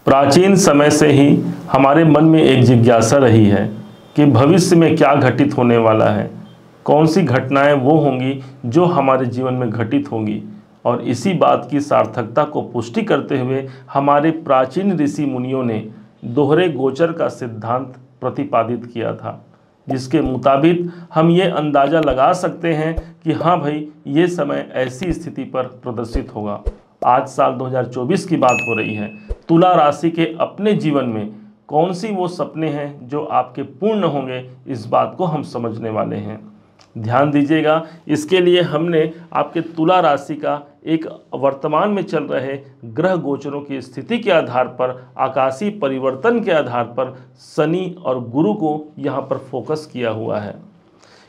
प्राचीन समय से ही हमारे मन में एक जिज्ञासा रही है कि भविष्य में क्या घटित होने वाला है, कौन सी घटनाएं वो होंगी जो हमारे जीवन में घटित होंगी। और इसी बात की सार्थकता को पुष्टि करते हुए हमारे प्राचीन ऋषि मुनियों ने दोहरे गोचर का सिद्धांत प्रतिपादित किया था, जिसके मुताबिक हम ये अंदाज़ा लगा सकते हैं कि हाँ भाई, ये समय ऐसी स्थिति पर प्रदर्शित होगा। आज साल 2024 की बात हो रही है। तुला राशि के अपने जीवन में कौन सी वो सपने हैं जो आपके पूर्ण होंगे, इस बात को हम समझने वाले हैं। ध्यान दीजिएगा, इसके लिए हमने आपके तुला राशि का एक वर्तमान में चल रहे ग्रह गोचरों की स्थिति के आधार पर, आकाशीय परिवर्तन के आधार पर शनि और गुरु को यहाँ पर फोकस किया हुआ है,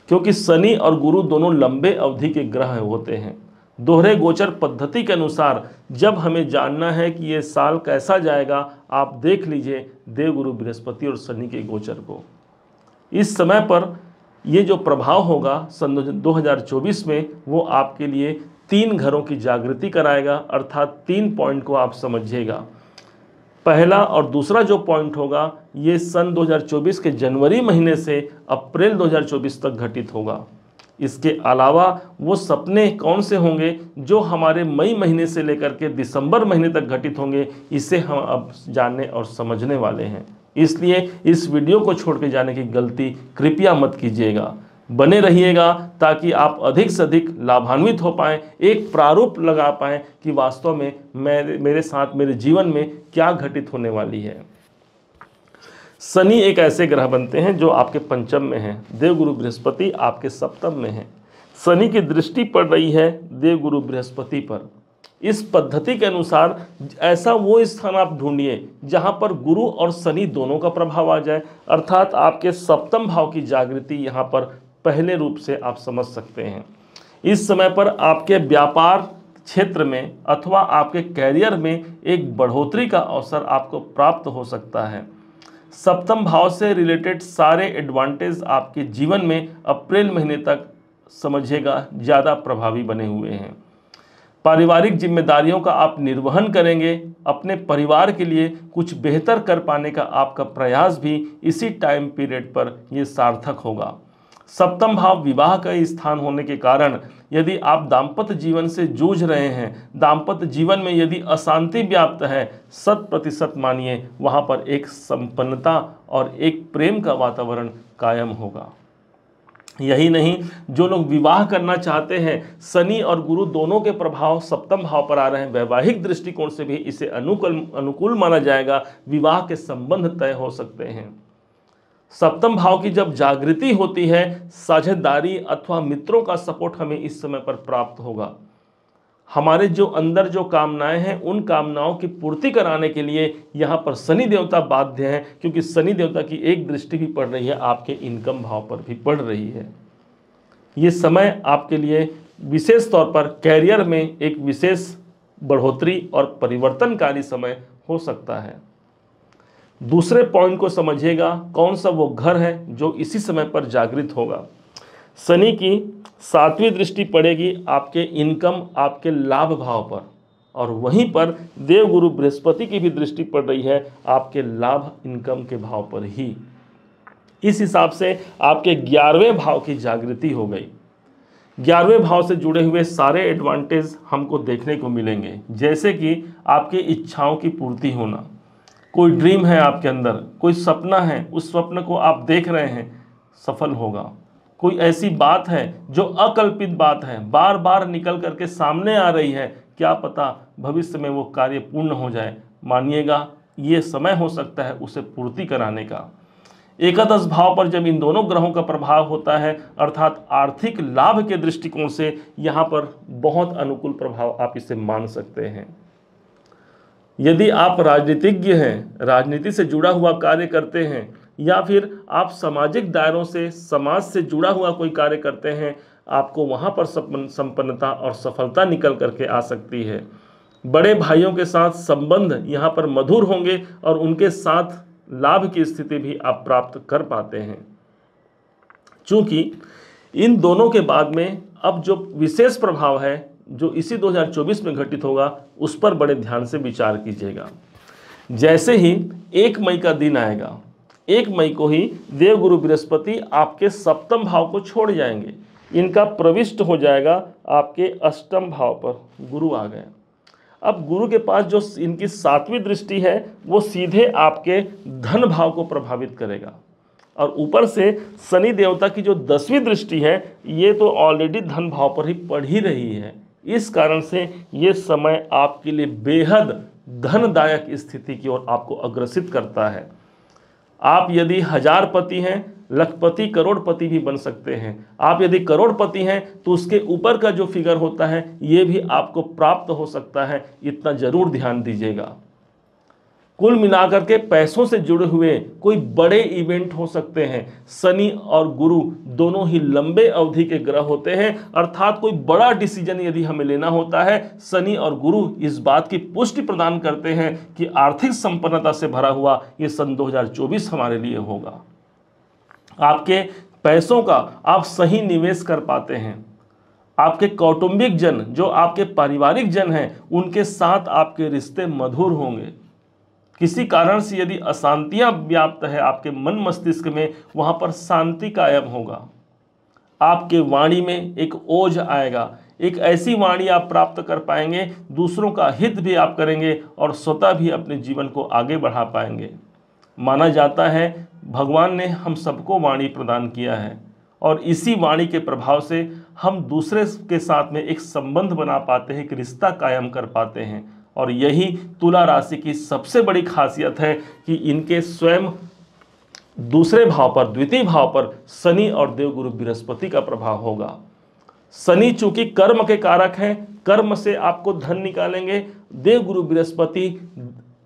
क्योंकि शनि और गुरु दोनों लंबे अवधि के ग्रह होते हैं। दोहरे गोचर पद्धति के अनुसार जब हमें जानना है कि ये साल कैसा जाएगा, आप देख लीजिए देवगुरु बृहस्पति और शनि के गोचर को। इस समय पर ये जो प्रभाव होगा सन 2024 में, वो आपके लिए 3 घरों की जागृति कराएगा, अर्थात 3 पॉइंट को आप समझिएगा। पहला और दूसरा जो पॉइंट होगा, ये सन 2024 के जनवरी महीने से अप्रैल 2024 तक घटित होगा। इसके अलावा वो सपने कौन से होंगे जो हमारे मई महीने से लेकर के दिसंबर महीने तक घटित होंगे, इसे हम अब जानने और समझने वाले हैं। इसलिए इस वीडियो को छोड़ के जाने की गलती कृपया मत कीजिएगा, बने रहिएगा ताकि आप अधिक से अधिक लाभान्वित हो पाएँ, एक प्रारूप लगा पाएँ कि वास्तव में मेरे साथ मेरे जीवन में क्या घटित होने वाली है। शनि एक ऐसे ग्रह बनते हैं जो आपके पंचम में हैं, देवगुरु बृहस्पति आपके सप्तम में हैं। शनि की दृष्टि पड़ रही है देवगुरु बृहस्पति पर। इस पद्धति के अनुसार ऐसा वो स्थान आप ढूंढिए जहां पर गुरु और शनि दोनों का प्रभाव आ जाए, अर्थात आपके सप्तम भाव की जागृति यहां पर पहले रूप से आप समझ सकते हैं। इस समय पर आपके व्यापार क्षेत्र में अथवा आपके कैरियर में एक बढ़ोतरी का अवसर आपको प्राप्त हो सकता है। सप्तम भाव से रिलेटेड सारे एडवांटेज आपके जीवन में अप्रैल महीने तक समझिएगा ज़्यादा प्रभावी बने हुए हैं। पारिवारिक जिम्मेदारियों का आप निर्वहन करेंगे, अपने परिवार के लिए कुछ बेहतर कर पाने का आपका प्रयास भी इसी टाइम पीरियड पर ये सार्थक होगा। सप्तम भाव विवाह का स्थान होने के कारण यदि आप दाम्पत्य जीवन से जूझ रहे हैं, दाम्पत्य जीवन में यदि अशांति व्याप्त है, 100% मानिए वहाँ पर एक संपन्नता और एक प्रेम का वातावरण कायम होगा। यही नहीं, जो लोग विवाह करना चाहते हैं, शनि और गुरु दोनों के प्रभाव सप्तम भाव पर आ रहे हैं, वैवाहिक दृष्टिकोण से भी इसे अनुकूल माना जाएगा। विवाह के संबंध तय हो सकते हैं। सप्तम भाव की जब जागृति होती है, साझेदारी अथवा मित्रों का सपोर्ट हमें इस समय पर प्राप्त होगा। हमारे जो अंदर जो कामनाएं हैं, उन कामनाओं की पूर्ति कराने के लिए यहाँ पर शनि देवता बाध्य हैं, क्योंकि शनि देवता की एक दृष्टि भी पड़ रही है, आपके इनकम भाव पर भी पड़ रही है। ये समय आपके लिए विशेष तौर पर कैरियर में एक विशेष बढ़ोतरी और परिवर्तनकारी समय हो सकता है। दूसरे पॉइंट को समझिएगा, कौन सा वो घर है जो इसी समय पर जागृत होगा। शनि की 7वीं दृष्टि पड़ेगी आपके इनकम, आपके लाभ भाव पर, और वहीं पर देवगुरु बृहस्पति की भी दृष्टि पड़ रही है आपके लाभ इनकम के भाव पर ही। इस हिसाब से आपके 11वें भाव की जागृति हो गई। 11वें भाव से जुड़े हुए सारे एडवांटेज हमको देखने को मिलेंगे, जैसे कि आपकी इच्छाओं की पूर्ति होना। कोई ड्रीम है आपके अंदर, कोई सपना है, उस स्वप्न को आप देख रहे हैं, सफल होगा। कोई ऐसी बात है जो अकल्पित बात है, बार बार निकल करके सामने आ रही है, क्या पता भविष्य में वो कार्य पूर्ण हो जाए। मानिएगा ये समय हो सकता है उसे पूर्ति कराने का। एकादश भाव पर जब इन दोनों ग्रहों का प्रभाव होता है, अर्थात आर्थिक लाभ के दृष्टिकोण से यहाँ पर बहुत अनुकूल प्रभाव आप इसे मान सकते हैं। यदि आप राजनीतिज्ञ हैं, राजनीति से जुड़ा हुआ कार्य करते हैं, या फिर आप सामाजिक दायरों से, समाज से जुड़ा हुआ कोई कार्य करते हैं, आपको वहाँ पर संपन्नता और सफलता निकल करके आ सकती है। बड़े भाइयों के साथ संबंध यहाँ पर मधुर होंगे और उनके साथ लाभ की स्थिति भी आप प्राप्त कर पाते हैं। चूँकि इन दोनों के बाद में अब जो विशेष प्रभाव है जो इसी 2024 में घटित होगा, उस पर बड़े ध्यान से विचार कीजिएगा। जैसे ही 1 मई का दिन आएगा, 1 मई को ही देवगुरु बृहस्पति आपके सप्तम भाव को छोड़ जाएंगे, इनका प्रविष्ट हो जाएगा आपके अष्टम भाव पर। गुरु आ गए। अब गुरु के पास जो इनकी 7वीं दृष्टि है वो सीधे आपके धन भाव को प्रभावित करेगा, और ऊपर से शनि देवता की जो 10वीं दृष्टि है ये तो ऑलरेडी धन भाव पर ही पड़ ही रही है। इस कारण से ये समय आपके लिए बेहद धनदायक स्थिति की ओर आपको अग्रसित करता है। आप यदि हजारपति हैं, लखपति करोड़पति भी बन सकते हैं। आप यदि करोड़पति हैं तो उसके ऊपर का जो फिगर होता है ये भी आपको प्राप्त हो सकता है, इतना जरूर ध्यान दीजिएगा। कुल मिलाकर के पैसों से जुड़े हुए कोई बड़े इवेंट हो सकते हैं। शनि और गुरु दोनों ही लंबे अवधि के ग्रह होते हैं, अर्थात कोई बड़ा डिसीजन यदि हमें लेना होता है, शनि और गुरु इस बात की पुष्टि प्रदान करते हैं कि आर्थिक संपन्नता से भरा हुआ ये सन 2024 हमारे लिए होगा। आपके पैसों का आप सही निवेश कर पाते हैं। आपके कौटुंबिक जन, जो आपके पारिवारिक जन हैं, उनके साथ आपके रिश्ते मधुर होंगे। किसी कारण से यदि अशांतियां व्याप्त है आपके मन मस्तिष्क में, वहां पर शांति कायम होगा। आपके वाणी में एक ओज आएगा, एक ऐसी वाणी आप प्राप्त कर पाएंगे, दूसरों का हित भी आप करेंगे और स्वतः भी अपने जीवन को आगे बढ़ा पाएंगे। माना जाता है भगवान ने हम सबको वाणी प्रदान किया है, और इसी वाणी के प्रभाव से हम दूसरे के साथ में एक संबंध बना पाते हैं, एक रिश्ता कायम कर पाते हैं। और यही तुला राशि की सबसे बड़ी खासियत है कि इनके स्वयं दूसरे भाव पर, द्वितीय भाव पर शनि और देवगुरु बृहस्पति का प्रभाव होगा। शनि चूंकि कर्म के कारक हैं, कर्म से आपको धन निकालेंगे। देवगुरु बृहस्पति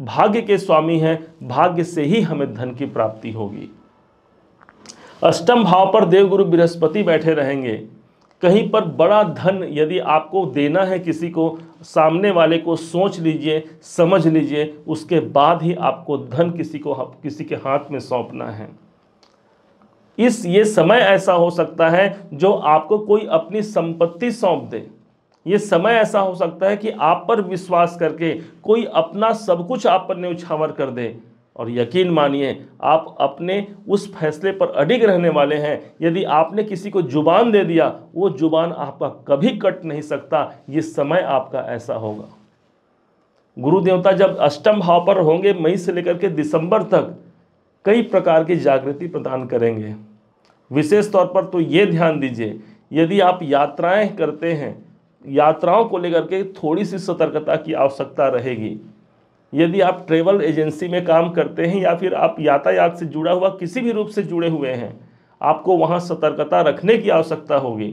भाग्य के स्वामी हैं, भाग्य से ही हमें धन की प्राप्ति होगी। अष्टम भाव पर देवगुरु बृहस्पति बैठे रहेंगे। कहीं पर बड़ा धन यदि आपको देना है किसी को, सामने वाले को सोच लीजिए, समझ लीजिए, उसके बाद ही आपको धन किसी के हाथ में सौंपना है। ये समय ऐसा हो सकता है जो आपको कोई अपनी संपत्ति सौंप दे। ये समय ऐसा हो सकता है कि आप पर विश्वास करके कोई अपना सब कुछ आप पर न्यौछावर कर दे, और यकीन मानिए आप अपने उस फैसले पर अडिग रहने वाले हैं। यदि आपने किसी को जुबान दे दिया, वो जुबान आपका कभी कट नहीं सकता। ये समय आपका ऐसा होगा। गुरु देवता जब अष्टम भाव पर होंगे, मई से लेकर के दिसंबर तक कई प्रकार की जागृति प्रदान करेंगे। विशेष तौर पर तो ये ध्यान दीजिए, यदि आप यात्राएं करते हैं, यात्राओं को लेकर के थोड़ी सी सतर्कता की आवश्यकता रहेगी। यदि आप ट्रेवल एजेंसी में काम करते हैं या फिर आप यातायात से जुड़ा हुआ किसी भी रूप से जुड़े हुए हैं, आपको वहां सतर्कता रखने की आवश्यकता होगी।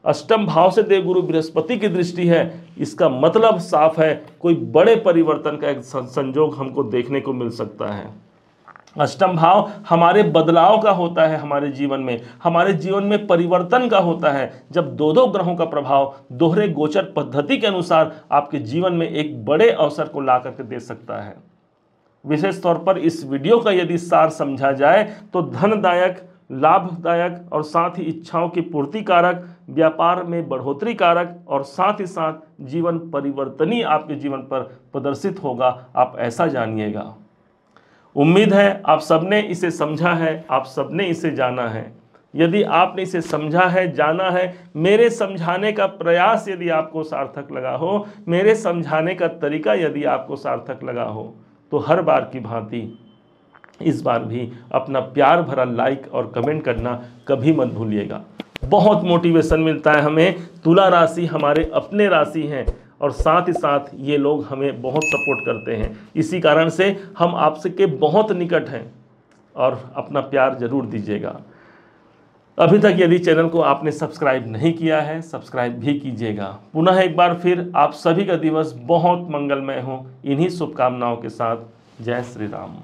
अष्टम भाव से देवगुरु बृहस्पति की दृष्टि है, इसका मतलब साफ है कोई बड़े परिवर्तन का एक संयोग हमको देखने को मिल सकता है। अष्टम भाव हमारे बदलाव का होता है, हमारे जीवन में परिवर्तन का होता है। जब दो ग्रहों का प्रभाव दोहरे गोचर पद्धति के अनुसार आपके जीवन में एक बड़े अवसर को ला करके दे सकता है। विशेष तौर पर इस वीडियो का यदि सार समझा जाए तो धनदायक, लाभदायक और साथ ही इच्छाओं की पूर्ति कारक, व्यापार में बढ़ोतरी कारक और साथ ही साथ जीवन परिवर्तनीय आपके जीवन पर प्रदर्शित होगा। आप ऐसा जानिएगा। उम्मीद है आप सबने इसे समझा है, आप सबने इसे जाना है। यदि आपने इसे समझा है, जाना है, मेरे समझाने का प्रयास यदि आपको सार्थक लगा हो, मेरे समझाने का तरीका यदि आपको सार्थक लगा हो, तो हर बार की भांति इस बार भी अपना प्यार भरा लाइक और कमेंट करना कभी मत भूलिएगा। बहुत मोटिवेशन मिलता है हमें। तुला राशि हमारे अपने राशि हैं और साथ ही साथ ये लोग हमें बहुत सपोर्ट करते हैं। इसी कारण से हम आपसे के बहुत निकट हैं और अपना प्यार जरूर दीजिएगा। अभी तक यदि चैनल को आपने सब्सक्राइब नहीं किया है, सब्सक्राइब भी कीजिएगा। पुनः एक बार फिर आप सभी का दिवस बहुत मंगलमय हो, इन्हीं शुभकामनाओं के साथ। जय श्री राम।